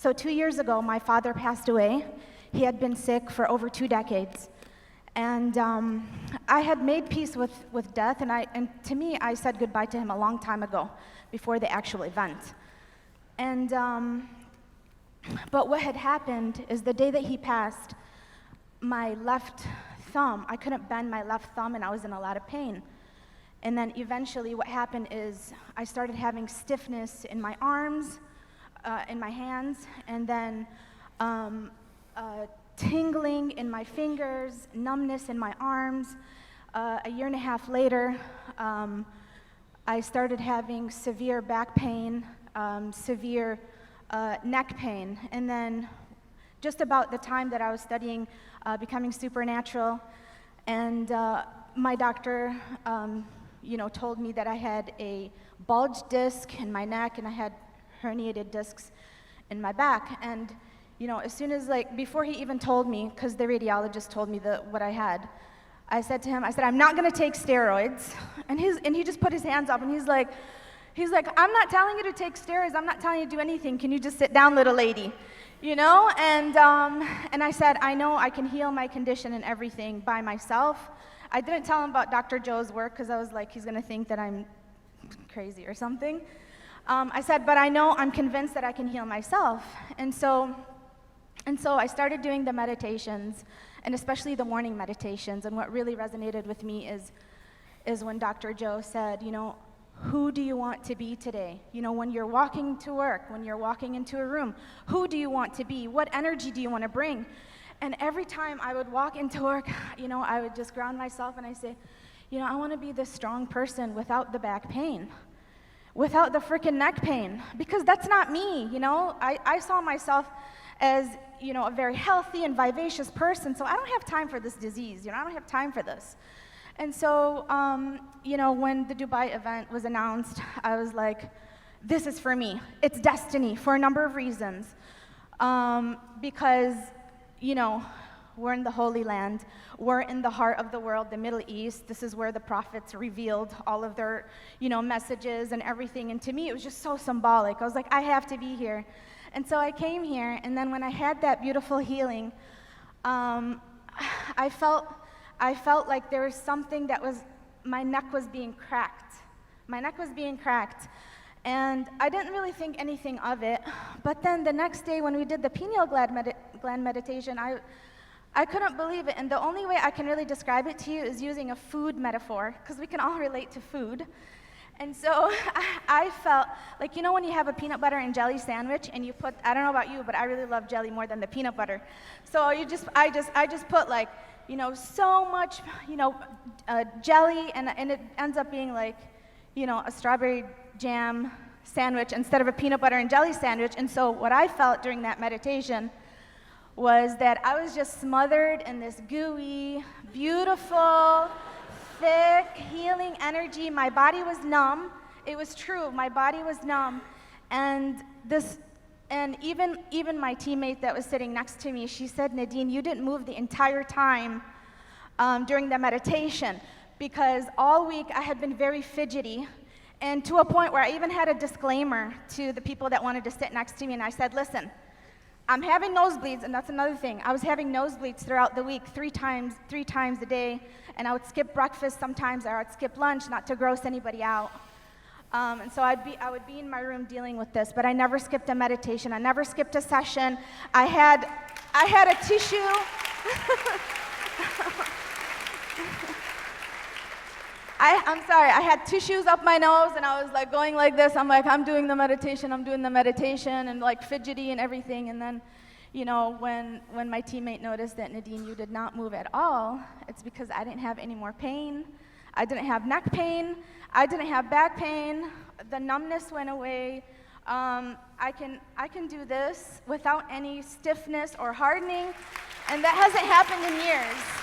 So 2 years ago, my father passed away. He had been sick for over 2 decades. And I had made peace with death, and to me, I said goodbye to him a long time ago, before the actual event. And, but what had happened is the day that he passed, my left thumb, I couldn't bend my left thumb, and I was in a lot of pain. And then eventually what happened is I started having stiffness in my arms, in my hands, and then tingling in my fingers, numbness in my arms. A year and a half later, I started having severe back pain, severe neck pain. And then just about the time that I was studying Becoming Supernatural, and my doctor told me that I had a bulged disc in my neck and I had herniated discs in my back. And as soon as, before he even told me, because the radiologist told me what I had, I said to him, I'm not going to take steroids. And he just put his hands up, and he's like, I'm not telling you to take steroids. I'm not telling you to do anything. Can you just sit down, little lady? And I said, I know I can heal my condition and everything by myself. I didn't tell him about Dr. Joe's work, because I was like, he's going to think that I'm crazy or something. I said, but I know, I'm convinced that I can heal myself. And so I started doing the meditations, and especially the morning meditations. And what really resonated with me is when Dr. Joe said, who do you want to be today? When you're walking to work, when you're walking into a room, who do you want to be? What energy do you want to bring? And every time I would walk into work, I would just ground myself and I say, I want to be this strong person without the back pain, without the freaking neck pain, because that's not me, I saw myself as, a very healthy and vivacious person, so I don't have time for this disease, I don't have time for this. And so, when the Dubai event was announced, I was like, this is for me. It's destiny for a number of reasons. Because, we're in the Holy Land. We're in the heart of the world, the Middle East. This is where the prophets revealed all of their, messages and everything. And to me, it was just so symbolic. I was like, I have to be here. And so I came here, and then when I had that beautiful healing, I felt like there was something that my neck was being cracked. My neck was being cracked. And I didn't really think anything of it. But then the next day when we did the pineal gland meditation, I couldn't believe it. And the only way I can really describe it to you is using a food metaphor, because we can all relate to food. And so I felt like, when you have a peanut butter and jelly sandwich and you put, I don't know about you, but I really love jelly more than the peanut butter. So I just put so much, jelly, and it ends up being like, a strawberry jam sandwich instead of a peanut butter and jelly sandwich. And so what I felt during that meditation was that I was just smothered in this gooey, beautiful, thick, healing energy. My body was numb. It was true. My body was numb. And even my teammate that was sitting next to me, she said, Nadine, you didn't move the entire time during the meditation, because all week I had been very fidgety, and to a point where I even had a disclaimer to the people that wanted to sit next to me, and I said, listen, I'm having nosebleeds, and that's another thing. I was having nosebleeds throughout the week, three times a day, and I would skip breakfast sometimes, or I'd skip lunch, not to gross anybody out. And so I would be in my room dealing with this, but I never skipped a meditation. I never skipped a session. I had a tissue. I'm sorry, I had tissues up my nose, and I was like going like this. I'm like, I'm doing the meditation, and like fidgety and everything. And then, when my teammate noticed that, Nadine, you did not move at all, it's because I didn't have any more pain. I didn't have neck pain. I didn't have back pain. The numbness went away. I can do this without any stiffness or hardening, and that hasn't happened in years.